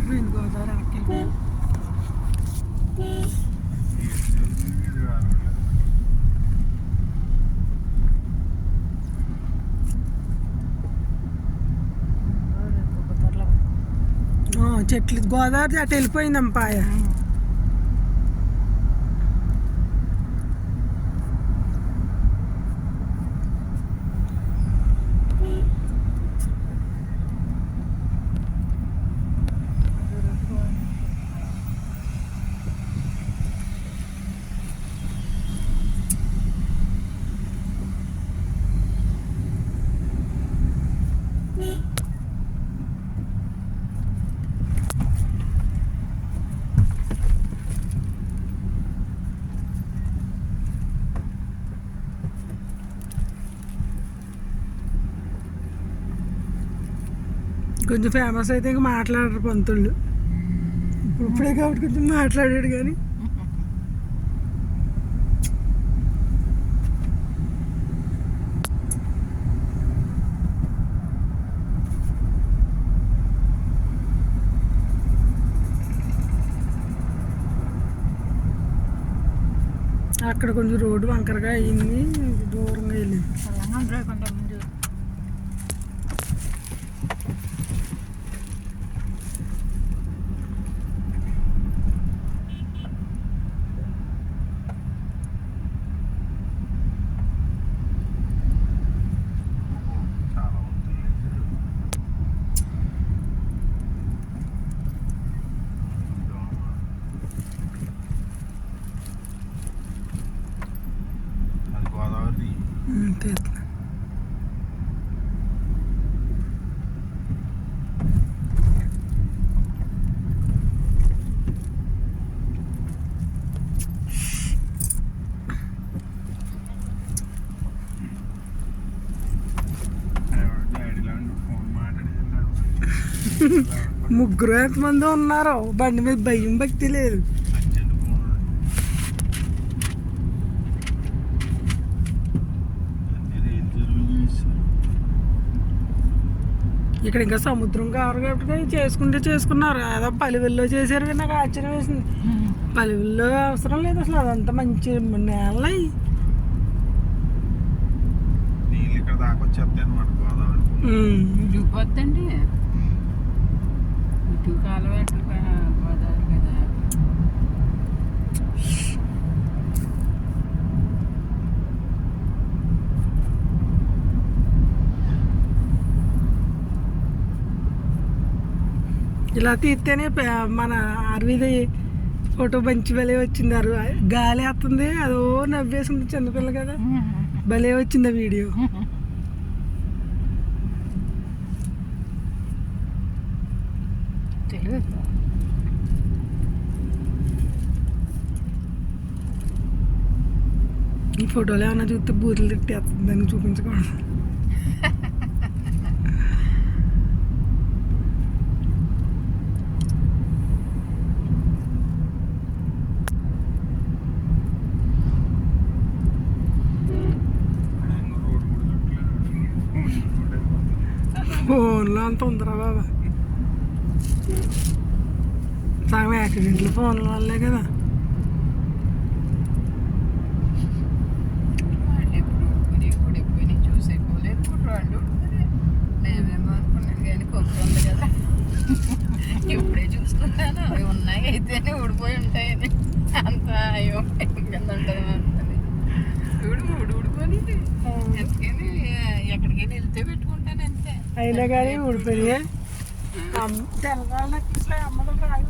వెళ్ళిపోయింది గోదావరి వెనక్కి. చెట్లు గోదావరి అటు వెళ్ళిపోయిందమ్మ పాయ. కొంచెం ఫేమస్ అయితే ఇంకా మాట్లాడరు పంతుళ్ళు. ఇప్పుడే కాబట్టి కొంచెం మాట్లాడాడు కానీ అక్కడ కొంచెం రోడ్డు వంకరగా అయింది, దూరంగా వెళ్ళింది. ముగ్గురు ఎంతమంది ఉన్నారు, బండి మీద భయం భక్తి లేదు. ఇక్కడ ఇంకా సముద్రం కారు కాబట్టి చేసుకున్నారు. ఏదో పలివెల్లో చేశారు కానీ నాకు ఆశ్చర్యం వేసింది. పలివెల్లో అవసరం లేదు అసలు, అదంతా మంచి నేల. దిగిపోద్దండి ఇటు కాలువ గోదావరి కదా. ఇలా తీస్తేనే మన అరవిది ఫోటో మంచి భలే వచ్చింది. గాలి వస్తుంది, అదో నవ్వేసింది చిన్నపిల్ల కదా, భలే వచ్చింది ఆ వీడియో. ఈ ఫోటోలో ఏమన్నా చూస్తే బూతులు తిట్టేస్తుంది, దాన్ని చూపించకూడదు. ఫోన్లో అంత ఉందిరా బాబా, సగం యాక్సిడెంట్లు ఫోన్ల వల్లే కదా. ఇప్పుడే చూసుకున్నాను అవి ఉన్నాయి అయితేనే ఊడిపోయి ఉంటాయని, అంత అయ్యో ఉంటుంది ఊడిపోయి ఎందుకని ఎక్కడికైనా వెళ్తే పెట్టుకుంటాను అంతే. అయినా కానీ ఊడిపోయి తెలంగాణ అమ్మతో రాయి